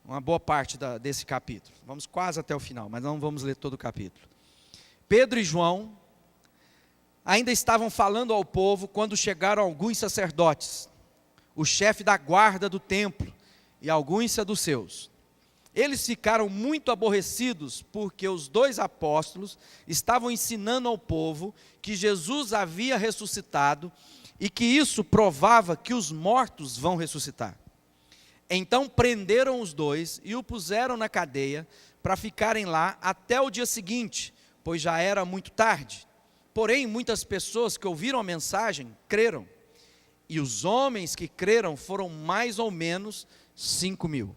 uma boa parte desse capítulo. Vamos quase até o final, mas não vamos ler todo o capítulo. Pedro e João ainda estavam falando ao povo quando chegaram alguns sacerdotes, o chefe da guarda do templo e alguns saduceus. Eles ficaram muito aborrecidos porque os dois apóstolos estavam ensinando ao povo que Jesus havia ressuscitado e que isso provava que os mortos vão ressuscitar. Então prenderam os dois e o puseram na cadeia para ficarem lá até o dia seguinte, pois já era muito tarde. Porém, muitas pessoas que ouviram a mensagem creram, e os homens que creram foram mais ou menos 5.000.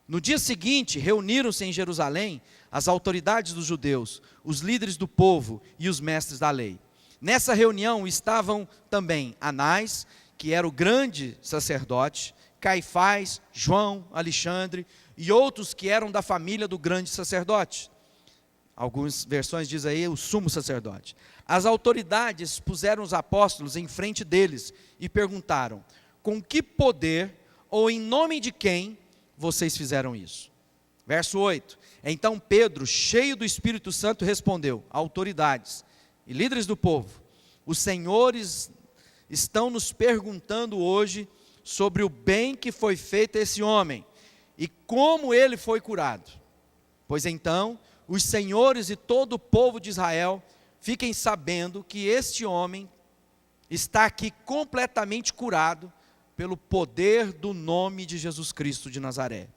No dia seguinte, reuniram-se em Jerusalém as autoridades dos judeus, os líderes do povo e os mestres da lei. Nessa reunião estavam também Anás, que era o grande sacerdote, Caifás, João, Alexandre e outros que eram da família do grande sacerdote. Algumas versões dizem aí o sumo sacerdote. As autoridades puseram os apóstolos em frente deles e perguntaram: com que poder ou em nome de quem vocês fizeram isso? Verso 8. Então Pedro, cheio do Espírito Santo, respondeu: autoridades e líderes do povo, os senhores estão nos perguntando hoje sobre o bem que foi feito a esse homem e como ele foi curado. Pois então, os senhores e todo o povo de Israel fiquem sabendo que este homem está aqui completamente curado pelo poder do nome de Jesus Cristo de Nazaré,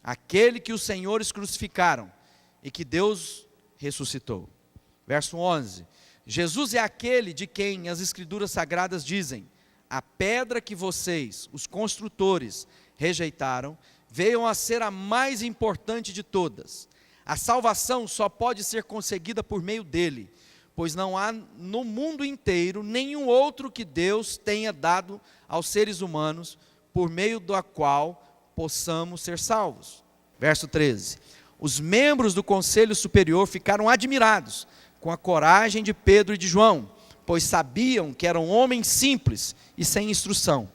aquele que os senhores crucificaram e que Deus ressuscitou. Verso 11. Jesus é aquele de quem as Escrituras Sagradas dizem: a pedra que vocês, os construtores, rejeitaram, veio a ser a mais importante de todas. A salvação só pode ser conseguida por meio dele, pois não há no mundo inteiro nenhum outro que Deus tenha dado aos seres humanos, por meio do qual possamos ser salvos. Verso 13. Os membros do conselho superior ficaram admirados com a coragem de Pedro e de João, pois sabiam que eram homens simples e sem instrução,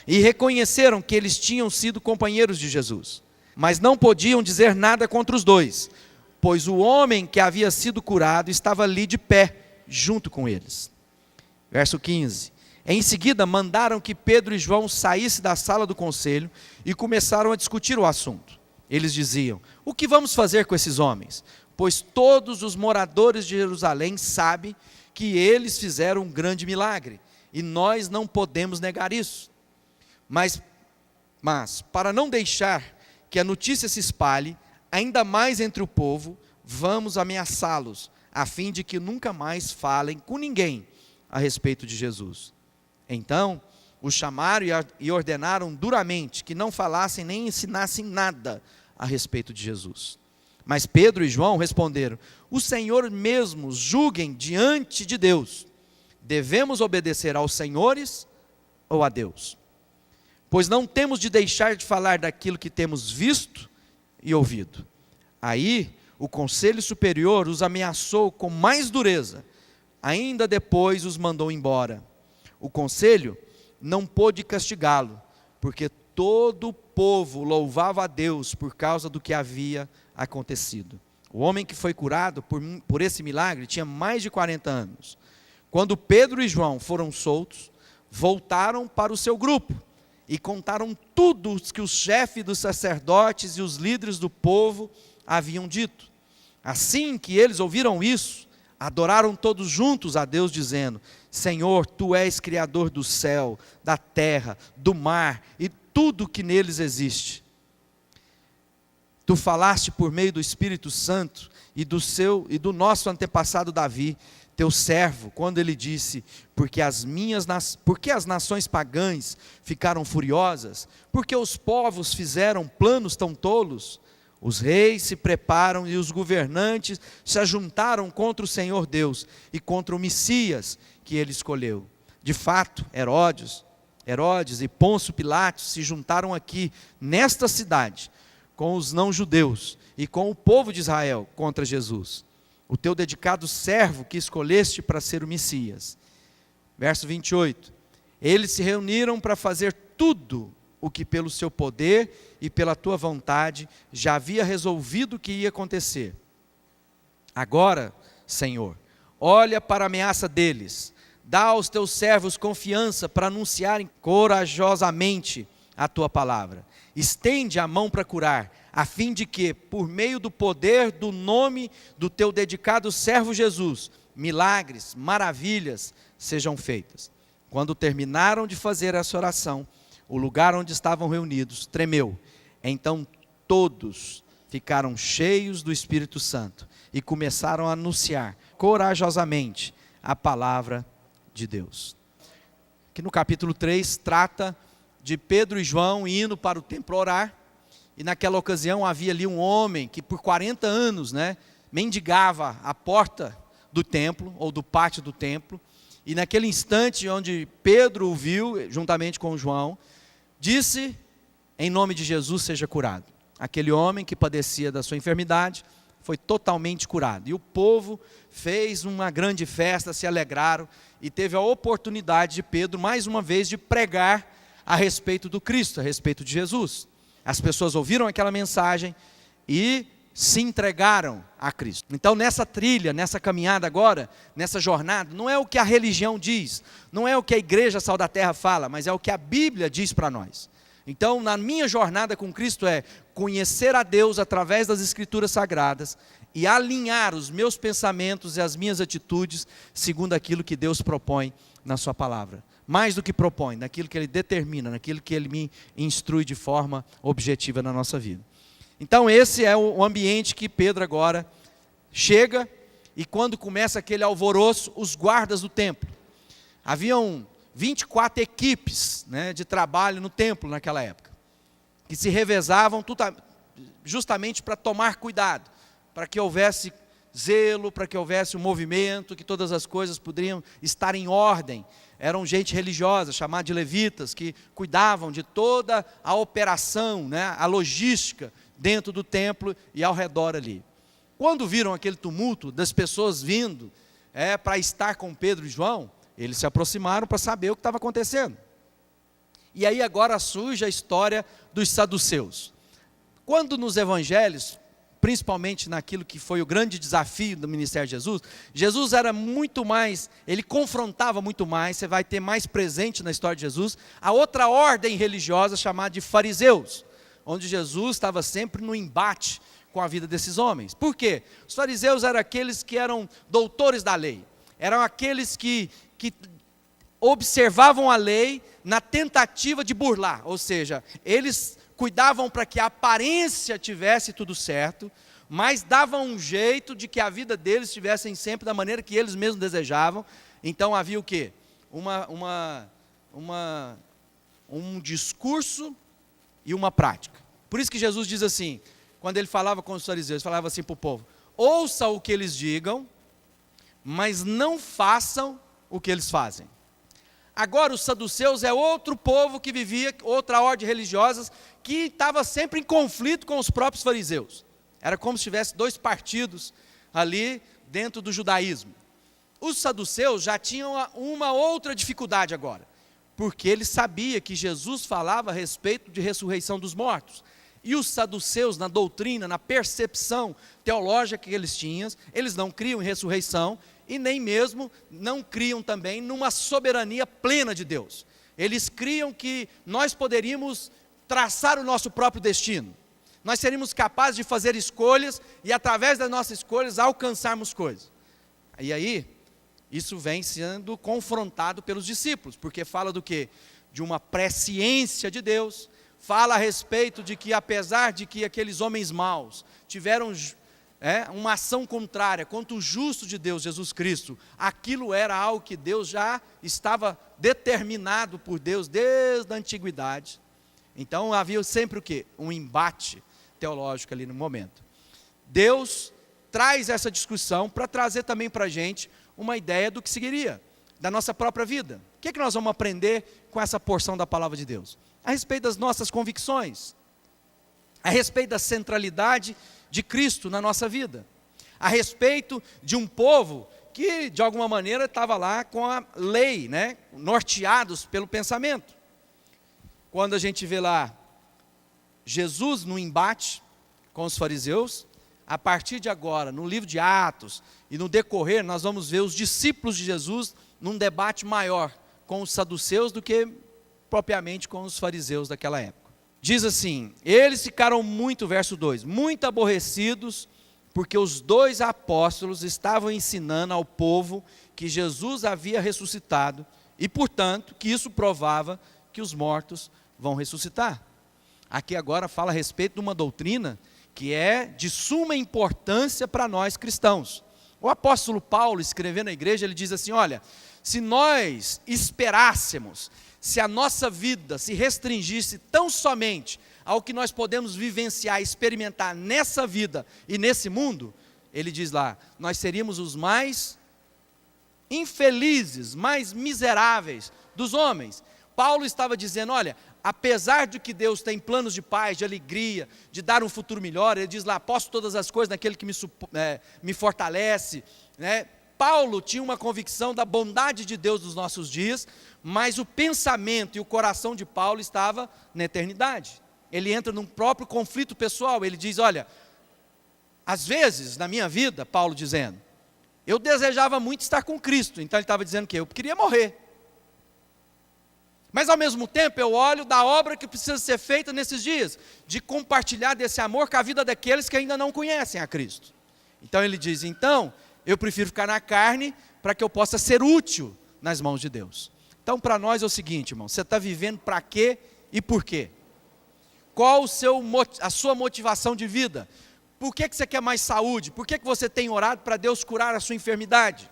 e reconheceram que eles tinham sido companheiros de Jesus, mas não podiam dizer nada contra os dois, pois o homem que havia sido curado estava ali de pé, junto com eles. Verso 15. Em seguida mandaram que Pedro e João saíssem da sala do conselho e começaram a discutir o assunto. Eles diziam: o que vamos fazer com esses homens? Pois todos os moradores de Jerusalém sabem que eles fizeram um grande milagre, e nós não podemos negar isso. Mas para não deixar que a notícia se espalhe ainda mais entre o povo, vamos ameaçá-los, a fim de que nunca mais falem com ninguém a respeito de Jesus. Então, os chamaram e ordenaram duramente que não falassem nem ensinassem nada a respeito de Jesus. Mas Pedro e João responderam: o Senhor mesmo julguem diante de Deus. Devemos obedecer aos senhores ou a Deus? Pois não temos de deixar de falar daquilo que temos visto e ouvido. Aí o conselho superior os ameaçou com mais dureza. Ainda depois os mandou embora. O conselho não pôde castigá-lo, porque todo o povo louvava a Deus por causa do que havia acontecido. O homem que foi curado por esse milagre tinha mais de 40 anos. Quando Pedro e João foram soltos, voltaram para o seu grupo e contaram tudo o que os chefes dos sacerdotes e os líderes do povo haviam dito. Assim que eles ouviram isso, adoraram todos juntos a Deus, dizendo: Senhor, Tu és Criador do céu, da terra, do mar e tudo que neles existe. Tu falaste por meio do Espírito Santo e do nosso antepassado Davi, teu servo, quando ele disse: porque as nações pagãs ficaram furiosas, porque os povos fizeram planos tão tolos. Os reis se preparam e os governantes se ajuntaram contra o Senhor Deus e contra o Messias que ele escolheu. De fato, Herodes e Pôncio Pilatos se juntaram aqui, nesta cidade, com os não-judeus e com o povo de Israel contra Jesus, o teu dedicado servo que escolheste para ser o Messias. Verso 28. Eles se reuniram para fazer tudo o que pelo seu poder e pela tua vontade já havia resolvido que ia acontecer. Agora, Senhor, olha para a ameaça deles, dá aos teus servos confiança para anunciarem corajosamente a tua palavra. Estende a mão para curar, a fim de que, por meio do poder do nome do teu dedicado servo Jesus, milagres, maravilhas sejam feitas. Quando terminaram de fazer essa oração, o lugar onde estavam reunidos tremeu. Então todos ficaram cheios do Espírito Santo e começaram a anunciar corajosamente a palavra de Deus. Aqui no capítulo 3 trata de Pedro e João indo para o templo orar, e naquela ocasião havia ali um homem que por 40 anos, mendigava a porta do templo, ou do pátio do templo, e naquele instante onde Pedro o viu, juntamente com João, disse, em nome de Jesus seja curado. Aquele homem que padecia da sua enfermidade, foi totalmente curado, e o povo fez uma grande festa, se alegraram, e teve a oportunidade de Pedro, mais uma vez, de pregar a respeito do Cristo, a respeito de Jesus. As pessoas ouviram aquela mensagem e se entregaram a Cristo. Então nessa trilha, nessa caminhada agora, nessa jornada, não é o que a religião diz, não é o que a Igreja Sal da Terra fala, mas é o que a Bíblia diz para nós. Então na minha jornada com Cristo é conhecer a Deus através das Escrituras Sagradas e alinhar os meus pensamentos e as minhas atitudes segundo aquilo que Deus propõe na sua palavra. Mais do que propõe, naquilo que Ele determina, naquilo que Ele me instrui de forma objetiva na nossa vida. Então esse é o ambiente que Pedro agora chega, e quando começa aquele alvoroço, os guardas do templo. Haviam 24 equipes de trabalho no templo naquela época, que se revezavam justamente para tomar cuidado, para que houvesse zelo, para que houvesse um movimento, que todas as coisas poderiam estar em ordem. Eram gente religiosa, chamada de levitas, que cuidavam de toda a operação, a logística dentro do templo e ao redor ali. Quando viram aquele tumulto das pessoas vindo para estar com Pedro e João, eles se aproximaram para saber o que estava acontecendo. E aí agora surge a história dos saduceus. Quando nos evangelhos, principalmente naquilo que foi o grande desafio do ministério de Jesus, Jesus era muito mais, ele confrontava muito mais, você vai ter mais presente na história de Jesus, a outra ordem religiosa chamada de fariseus, onde Jesus estava sempre no embate com a vida desses homens. Por quê? Os fariseus eram aqueles que eram doutores da lei, eram aqueles que observavam a lei na tentativa de burlar, ou seja, eles cuidavam para que a aparência tivesse tudo certo, mas davam um jeito de que a vida deles estivesse sempre da maneira que eles mesmos desejavam. Então havia o quê? Um discurso e uma prática. Por isso que Jesus diz assim, quando ele falava com os fariseus, falava assim para o povo: ouça o que eles digam, mas não façam o que eles fazem. Agora os saduceus é outro povo que vivia, outra ordem religiosa, que estava sempre em conflito com os próprios fariseus. Era como se tivesse dois partidos ali dentro do judaísmo. Os saduceus já tinham uma outra dificuldade agora, porque eles sabiam que Jesus falava a respeito de ressurreição dos mortos. E os saduceus, na doutrina, na percepção teológica que eles tinham, eles não criam em ressurreição, e nem mesmo não criam também numa soberania plena de Deus. Eles criam que nós poderíamos traçar o nosso próprio destino. Nós seríamos capazes de fazer escolhas e através das nossas escolhas alcançarmos coisas. E aí, isso vem sendo confrontado pelos discípulos, porque fala do quê? De uma presciência de Deus, fala a respeito de que apesar de que aqueles homens maus tiveram uma ação contrária contra o justo de Deus, Jesus Cristo, aquilo era algo que Deus já estava determinado por Deus desde a antiguidade. Então havia sempre o quê? Um embate teológico ali no momento. Deus traz essa discussão para trazer também para a gente uma ideia do que seguiria, da nossa própria vida. O que nós vamos aprender com essa porção da palavra de Deus? A respeito das nossas convicções, a respeito da centralidade de Cristo na nossa vida, a respeito de um povo que de alguma maneira estava lá com a lei, norteados pelo pensamento. quando a gente vê lá Jesus no embate com os fariseus, a partir de agora, no livro de Atos e no decorrer, nós vamos ver os discípulos de Jesus num debate maior com os saduceus do que propriamente com os fariseus daquela época. Diz assim: eles ficaram muito, verso 2, muito aborrecidos, porque os dois apóstolos estavam ensinando ao povo que Jesus havia ressuscitado, e portanto, que isso provava que os mortos vão ressuscitar. Aqui agora fala a respeito de uma doutrina que é de suma importância para nós cristãos. O apóstolo Paulo, escrevendo à igreja, ele diz assim: olha, se nós esperássemos, se a nossa vida se restringisse tão somente ao que nós podemos vivenciar, experimentar nessa vida e nesse mundo, ele diz lá, nós seríamos os mais infelizes, mais miseráveis dos homens. Paulo estava dizendo, olha, apesar de que Deus tem planos de paz, de alegria, de dar um futuro melhor, ele diz lá, posso todas as coisas naquele que me fortalece, né? Paulo tinha uma convicção da bondade de Deus nos nossos dias, mas o pensamento e o coração de Paulo estava na eternidade. Ele entra num próprio conflito pessoal, ele diz, olha, às vezes na minha vida, Paulo dizendo, eu desejava muito estar com Cristo, então ele estava dizendo que eu queria morrer. Mas ao mesmo tempo eu olho da obra que precisa ser feita nesses dias, de compartilhar desse amor com a vida daqueles que ainda não conhecem a Cristo. Então ele diz, então, eu prefiro ficar na carne para que eu possa ser útil nas mãos de Deus. Então para nós é o seguinte, irmão, você está vivendo para quê e por quê? Qual a sua motivação de vida? Por que você quer mais saúde? Por que você tem orado para Deus curar a sua enfermidade?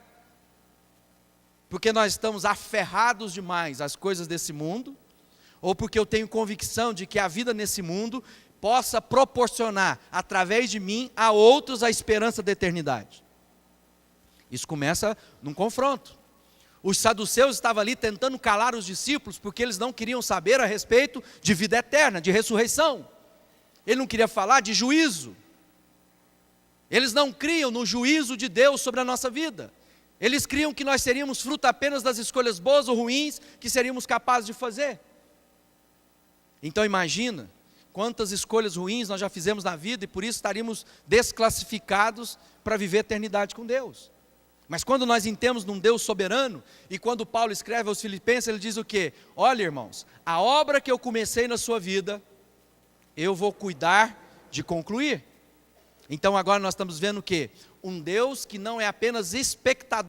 Porque nós estamos aferrados demais às coisas desse mundo, ou porque eu tenho convicção de que a vida nesse mundo possa proporcionar, através de mim, a outros a esperança da eternidade. Isso começa num confronto. Os saduceus estavam ali tentando calar os discípulos, porque eles não queriam saber a respeito de vida eterna, de ressurreição. Ele não queria falar de juízo. Eles não criam no juízo de Deus sobre a nossa vida. Eles criam que nós seríamos fruto apenas das escolhas boas ou ruins que seríamos capazes de fazer. Então imagina quantas escolhas ruins nós já fizemos na vida e por isso estaríamos desclassificados para viver a eternidade com Deus. Mas quando nós entendemos num Deus soberano, e quando Paulo escreve aos Filipenses, ele diz o quê? Olha, irmãos, a obra que eu comecei na sua vida, eu vou cuidar de concluir. Então agora nós estamos vendo o quê? Um Deus que não é apenas espectador